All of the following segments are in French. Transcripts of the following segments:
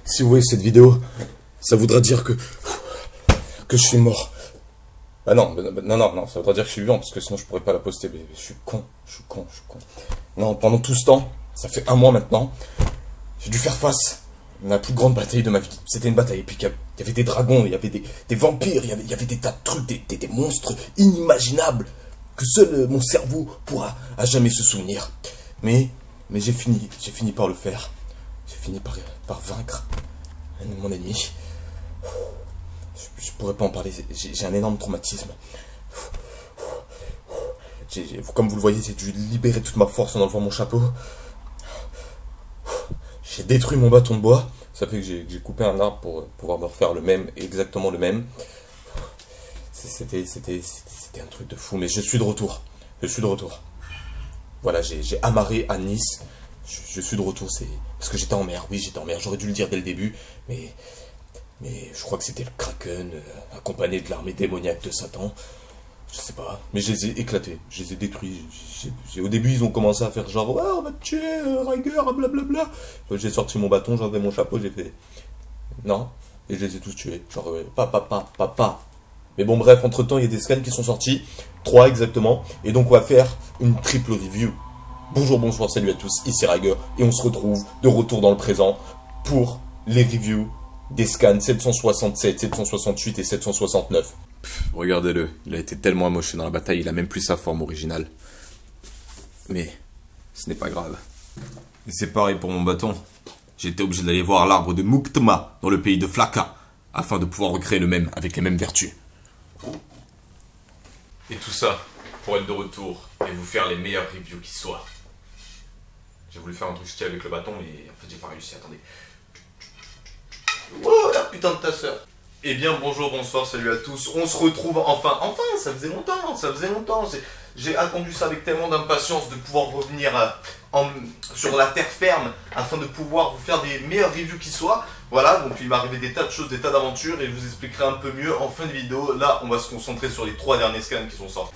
Si vous voyez cette vidéo, ça voudra dire que je suis mort. Ah non, non, ça voudra dire que je suis vivant, parce que sinon je pourrais pas la poster, mais je suis con. Non, pendant tout ce temps, ça fait 1 mois maintenant, j'ai dû faire face à la plus grande bataille de ma vie. C'était une bataille épique, il y avait des dragons, il y avait des vampires, il y avait des tas de trucs, des monstres inimaginables, que seul mon cerveau pourra à jamais se souvenir. Mais j'ai fini par le faire. J'ai fini par vaincre mon ennemi. Je pourrais pas en parler, j'ai un énorme traumatisme. Comme vous le voyez, j'ai dû libérer toute ma force en enlevant mon chapeau. J'ai détruit mon bâton de bois. Ça fait que j'ai coupé un arbre pour pouvoir me refaire le même, exactement le même. C'était un truc de fou, mais je suis de retour. Voilà, j'ai amarré à Nice. Je suis de retour, c'est parce que j'étais en mer. Oui, j'étais en mer. J'aurais dû le dire dès le début, mais je crois que c'était le Kraken, accompagné de l'armée démoniaque de Satan. Je sais pas, mais je les ai éclatés, je les ai détruits. Au début, ils ont commencé à faire genre, ouais, on va te tuer, Riger, blablabla. J'ai sorti mon bâton, j'enlevais mon chapeau, j'ai fait, non, et je les ai tous tués. Genre, papa. Mais bon, bref, entre temps, il y a des scans qui sont sortis, 3 exactement, et donc on va faire une triple review. Bonjour, salut à tous, ici Riger, et on se retrouve de retour dans le présent pour les reviews des scans 767, 768 et 769. Regardez-le, il a été tellement amoché dans la bataille, il a même plus sa forme originale. Mais ce n'est pas grave. Et c'est pareil pour mon bâton. J'ai été obligé d'aller voir l'arbre de Mukhtma dans le pays de Flaka, afin de pouvoir recréer le même avec les mêmes vertus. Et tout ça pour être de retour et vous faire les meilleures reviews qui soient. J'ai voulu faire un truc stylé avec le bâton, mais en fait j'ai pas réussi, attendez. Oh la putain de ta sœur. Eh bien bonjour, bonsoir, salut à tous. On se retrouve enfin, ça faisait longtemps. J'ai attendu ça avec tellement d'impatience de pouvoir revenir sur la terre ferme afin de pouvoir vous faire des meilleures reviews qui soient. Voilà, donc il m'est arrivé des tas de choses, des tas d'aventures et je vous expliquerai un peu mieux en fin de vidéo. Là, on va se concentrer sur les 3 derniers scans qui sont sortis.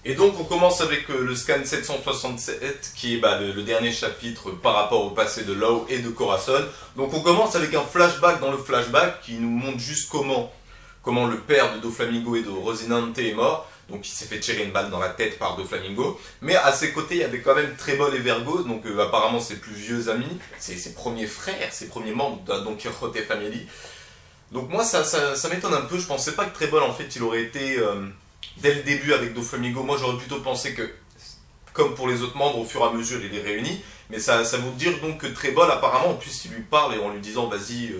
Et donc on commence avec le scan 767 qui est le dernier chapitre par rapport au passé de Law et de Corazon. Donc on commence avec un flashback dans le flashback qui nous montre juste comment le père de Doflamingo et de Rocinante est mort. Donc il s'est fait tirer une balle dans la tête par Doflamingo. Mais à ses côtés il y avait quand même Trébol et Vergos, donc apparemment ses plus vieux amis, ses premiers frères, ses premiers membres de Don Quixote Family. Donc moi ça m'étonne un peu, je pensais pas que Trébol en fait il aurait été... dès le début avec Doflamingo, moi j'aurais plutôt pensé que, comme pour les autres membres, au fur et à mesure il les réunit, mais ça veut dire donc que Trébol apparemment, en plus il lui parle et en lui disant vas-y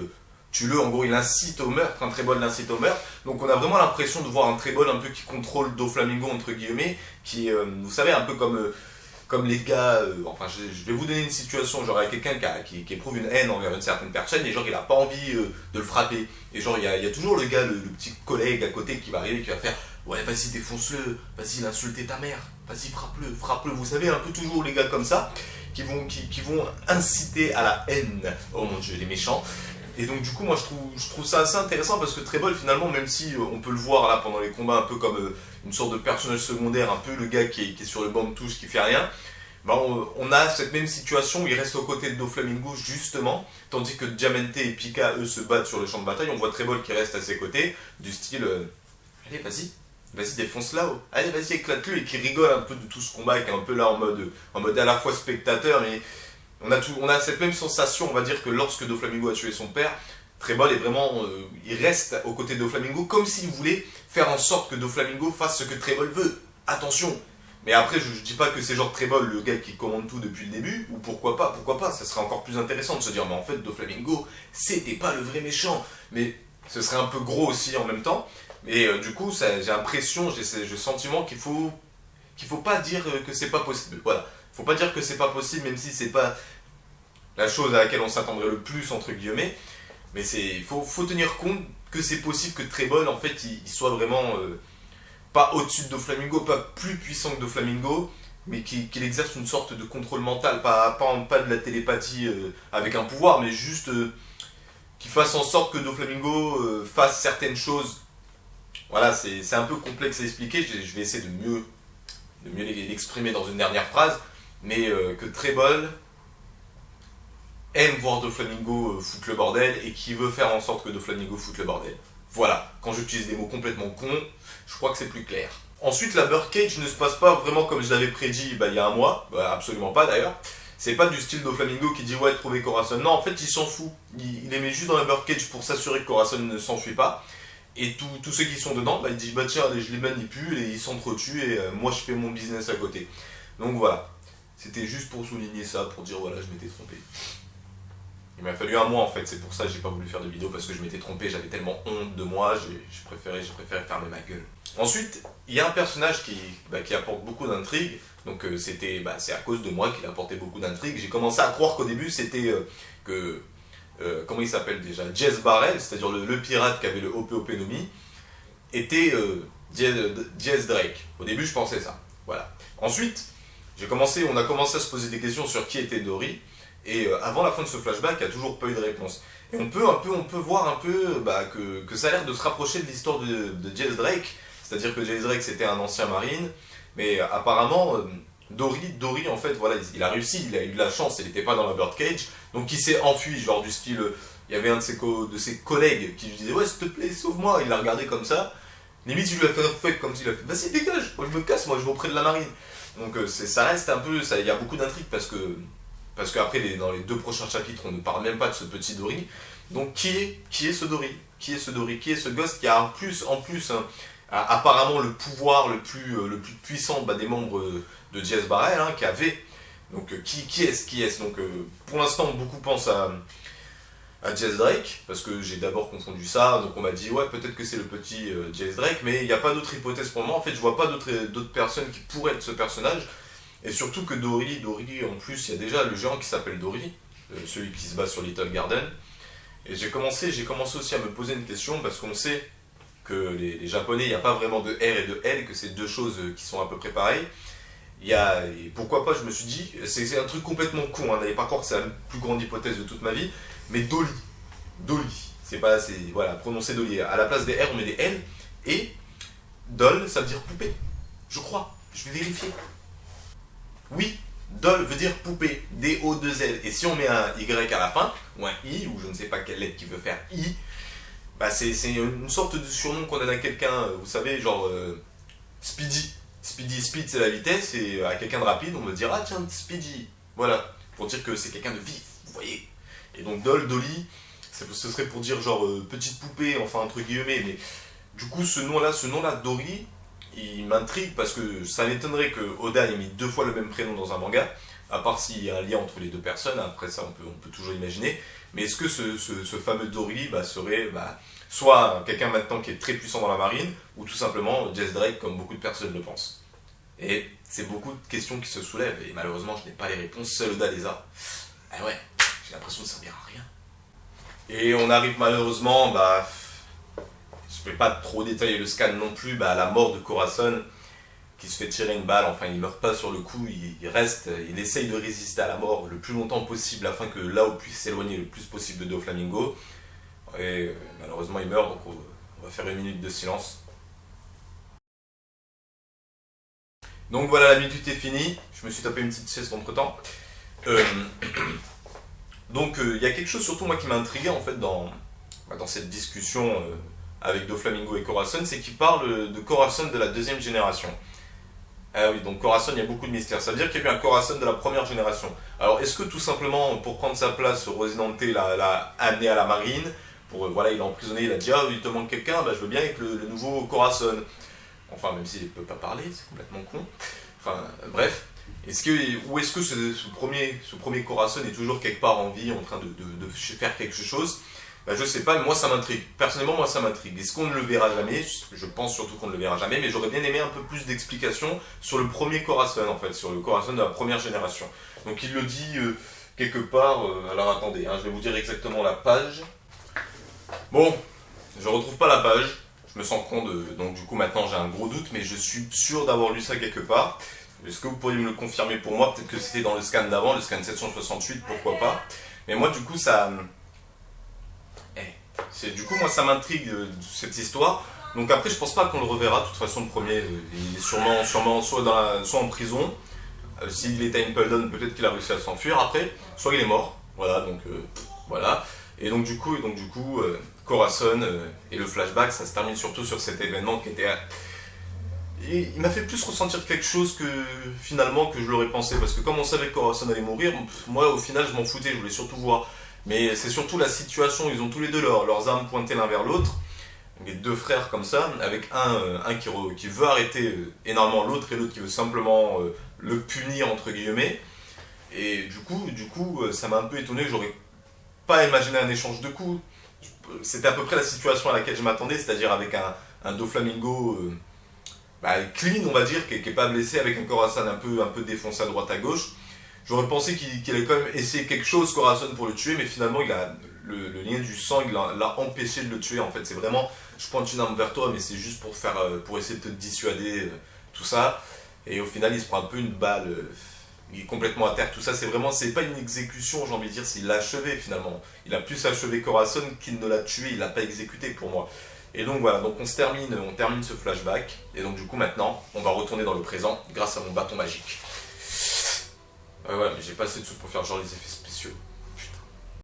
tue-le, en gros il incite au meurtre, un Trébol l'incite au meurtre, donc on a vraiment l'impression de voir un Trébol un peu qui contrôle Doflamingo entre guillemets, qui vous savez un peu comme les gars, enfin je vais vous donner une situation, genre il y a quelqu'un qui éprouve une haine envers une certaine personne et genre il a pas envie de le frapper, et genre il y a toujours le gars, le petit collègue à côté qui va arriver et qui va faire ouais, vas-y, défonce-le, vas-y, il a insulté ta mère, vas-y, frappe-le. Vous savez, un peu toujours les gars comme ça, qui vont inciter à la haine. Oh mon dieu, les méchants. Et donc, du coup, moi, je trouve ça assez intéressant parce que Trébol, finalement, même si on peut le voir là pendant les combats un peu comme une sorte de personnage secondaire, un peu le gars qui est sur le banc de touche, qui fait rien, on a cette même situation où il reste aux côtés de Doflamingo, justement, tandis que Diamante et Pika, eux, se battent sur le champ de bataille. On voit Trébol qui reste à ses côtés, du style allez, vas-y, défonce-la, allez, vas-y, éclate-le, et qui rigole un peu de tout ce combat, qui est un peu là en mode à la fois spectateur, mais on a cette même sensation, on va dire, que lorsque Doflamingo a tué son père, Trébol est vraiment, il reste aux côtés de Doflamingo, comme s'il voulait faire en sorte que Doflamingo fasse ce que Trébol veut. Attention. Mais après, je dis pas que c'est genre Trébol, le gars qui commande tout depuis le début, ou pourquoi pas, ça serait encore plus intéressant de se dire, mais en fait, Doflamingo, c'était pas le vrai méchant, mais ce serait un peu gros aussi en même temps. Et du coup, j'ai l'impression, j'ai ce sentiment qu'il faut pas dire que c'est pas possible. Voilà, faut pas dire que c'est pas possible, même si c'est pas la chose à laquelle on s'attendrait le plus entre guillemets. Mais il faut tenir compte que c'est possible que Trébol en fait il soit vraiment pas au-dessus de Doflamingo, pas plus puissant que Doflamingo, mais qu'il exerce une sorte de contrôle mental, pas de la télépathie avec un pouvoir, mais juste qu'il fasse en sorte que Doflamingo fasse certaines choses. Voilà, c'est un peu complexe à expliquer, je vais essayer de mieux l'exprimer dans une dernière phrase, mais que Trébol aime voir Doflamingo foutre le bordel et qui veut faire en sorte que Doflamingo foute le bordel. Voilà, quand j'utilise des mots complètement cons, je crois que c'est plus clair. Ensuite, la Birdcage ne se passe pas vraiment comme je l'avais prédit il y a un mois, absolument pas d'ailleurs. C'est pas du style Doflamingo qui dit ouais, trouver Corazon. Non, en fait, il s'en fout. Il les met juste dans la Birdcage pour s'assurer que Corazon ne s'enfuit pas. Et tous ceux qui sont dedans, il dit bah tiens, allez, je les manipule et ils s'entretuent et moi je fais mon business à côté. Donc voilà, c'était juste pour souligner ça, pour dire voilà, je m'étais trompé. Il m'a fallu un mois en fait, c'est pour ça que j'ai pas voulu faire de vidéo parce que je m'étais trompé, j'avais tellement honte de moi, j'ai préféré fermer ma gueule. Ensuite, il y a un personnage qui apporte beaucoup d'intrigue, donc c'est à cause de moi qu'il apportait beaucoup d'intrigue. J'ai commencé à croire qu'au début c'était comment il s'appelle déjà, Jez Barrel, c'est-à-dire le pirate qui avait le OP no Mi, était Jez Drake. Au début je pensais ça, voilà. Ensuite, on a commencé à se poser des questions sur qui était Dory. Et avant la fin de ce flashback, il n'y a toujours pas eu de réponse. Et on peut voir un peu que ça a l'air de se rapprocher de l'histoire de Jez Drake. C'est-à-dire que Jez Drake c'était un ancien marine, mais apparemment Dory en fait voilà, il a réussi, il a eu de la chance, il n'était pas dans la Birdcage, donc il s'est enfui, genre du style, il y avait un de ses collègues qui lui disait ouais s'il te plaît sauve-moi, il l'a regardé comme ça, limite il lui a fait un fuck comme s'il a fait vas-y dégage, moi je me casse, moi je vais auprès de la marine. Donc ça reste un peu, il y a beaucoup d'intrigues parce qu'après, dans les 2 prochains chapitres, on ne parle même pas de ce petit Dory. Donc, qui est ce Dory? Qui est ce Dory? Qui est ce gosse qui a en plus apparemment le pouvoir le plus puissant des membres de Jez Barrel, qui avait. Donc, qui est-ce? Donc, pour l'instant, beaucoup pensent à Jez Drake, parce que j'ai d'abord confondu ça. Donc, on m'a dit, ouais, peut-être que c'est le petit Jez Drake, mais il n'y a pas d'autre hypothèse pour moi. En fait, je vois pas d'autres personnes qui pourraient être ce personnage. Et surtout que Dory, en plus, il y a déjà le géant qui s'appelle Dory, celui qui se bat sur Little Garden. Et j'ai commencé aussi à me poser une question, parce qu'on sait que les Japonais, il n'y a pas vraiment de R et de L, que c'est 2 choses qui sont à peu près pareilles. Et pourquoi pas, je me suis dit, c'est un truc complètement con, n'allez pas croire que c'est la plus grande hypothèse de toute ma vie, mais Dolly, voilà, prononcer Dolly. À la place des R, on met des L, et Doll, ça veut dire poupée, je crois, je vais vérifier. Oui, doll veut dire poupée, D-O-2-L. Et si on met un Y à la fin, ou un I, ou je ne sais pas quelle lettre qui veut faire I, c'est une sorte de surnom qu'on donne à quelqu'un, vous savez, genre Speedy. Speed c'est la vitesse, et à quelqu'un de rapide, on va dire ah tiens, Speedy. Voilà, pour dire que c'est quelqu'un de vif, vous voyez. Et donc Dolly, ce serait pour dire genre petite poupée, enfin entre guillemets, mais du coup ce nom-là, Dory, il m'intrigue parce que ça m'étonnerait que Oda ait mis 2 fois le même prénom dans un manga, à part s'il y a un lien entre les 2 personnes, après ça on peut toujours imaginer. Mais est-ce que ce fameux Dory serait soit quelqu'un maintenant qui est très puissant dans la marine, ou tout simplement Jez Drake comme beaucoup de personnes le pensent. Et c'est beaucoup de questions qui se soulèvent, et malheureusement je n'ai pas les réponses, seul Oda les a. Ah ouais, j'ai l'impression de servir à rien. Et on arrive malheureusement, je ne vais pas trop détailler le scan non plus, à la mort de Corazon, qui se fait tirer une balle, enfin il meurt pas sur le coup, il essaye de résister à la mort le plus longtemps possible afin que Lao puisse s'éloigner le plus possible de Doflamingo. Et malheureusement il meurt, donc on va faire 1 minute de silence. Donc voilà, la minute est finie, je me suis tapé une petite sieste entre temps. Donc il y a quelque chose surtout moi qui m'a intrigué en fait dans cette discussion avec Doflamingo et Corazon, c'est qu'il parle de Corazon de la 2e génération. Ah oui, donc Corazon, il y a beaucoup de mystères. Ça veut dire qu'il y a eu un Corazon de la 1re génération. Alors est-ce que tout simplement, pour prendre sa place, Rosinante l'a amené à la marine, voilà, il l'a emprisonné, il a dit ah il te manque quelqu'un, je veux bien être le nouveau Corazon. Enfin, même s'il ne peut pas parler, c'est complètement con. Enfin, bref. Ou est-ce que ce premier Corazon est toujours quelque part en vie, en train de faire quelque chose? Je sais pas, mais moi ça m'intrigue. Personnellement, moi ça m'intrigue. Est-ce qu'on ne le verra jamais? Je pense surtout qu'on ne le verra jamais, mais j'aurais bien aimé un peu plus d'explications sur le premier Corazon, en fait, sur le Corazon de la 1re génération. Donc il le dit quelque part, alors attendez, je vais vous dire exactement la page. Bon, je retrouve pas la page, je me sens con, donc du coup maintenant j'ai un gros doute, mais je suis sûr d'avoir lu ça quelque part. Est-ce que vous pourriez me le confirmer pour moi? Peut-être que c'était dans le scan d'avant, le scan 768, pourquoi pas. Mais moi du coup ça... Du coup moi ça m'intrigue cette histoire. Donc après je pense pas qu'on le reverra, de toute façon le premier il est sûrement soit en prison. S'il est à Impel Down, peut-être qu'il a réussi à s'enfuir après, soit il est mort. Voilà, donc voilà. Et donc du coup, Corazon et le flashback, ça se termine surtout sur cet événement qui était... il m'a fait plus ressentir quelque chose que finalement que je l'aurais pensé. Parce que comme on savait que Corazon allait mourir, moi au final je m'en foutais, je voulais surtout voir. Mais c'est surtout la situation, ils ont tous les deux leurs armes pointées l'un vers l'autre. Les deux frères comme ça, avec un qui veut arrêter énormément l'autre et l'autre qui veut simplement le punir entre guillemets. Et du coup, ça m'a un peu étonné, j'aurais pas imaginé un échange de coups. C'était à peu près la situation à laquelle je m'attendais, c'est-à-dire avec un Doflamingo clean, on va dire, qui est pas blessé, avec un Corazon un peu défoncé à droite à gauche. J'aurais pensé qu'il allait quand même essayer quelque chose, Corazon, pour le tuer, mais finalement, il a le lien du sang, il l'a empêché de le tuer. En fait, c'est vraiment, je pointe une arme vers toi, mais c'est juste pour essayer de te dissuader, tout ça. Et au final, il se prend un peu une balle. Il est complètement à terre, tout ça, c'est pas une exécution, j'ai envie de dire, c'est il l'a achevé finalement. Il a plus achevé Corazon qu'il ne l'a tué, il l'a pas exécuté pour moi. Et donc voilà, donc on termine ce flashback, et donc du coup maintenant, on va retourner dans le présent grâce à mon bâton magique. Voilà, mais j'ai pas assez de sous pour faire genre les effets spéciaux.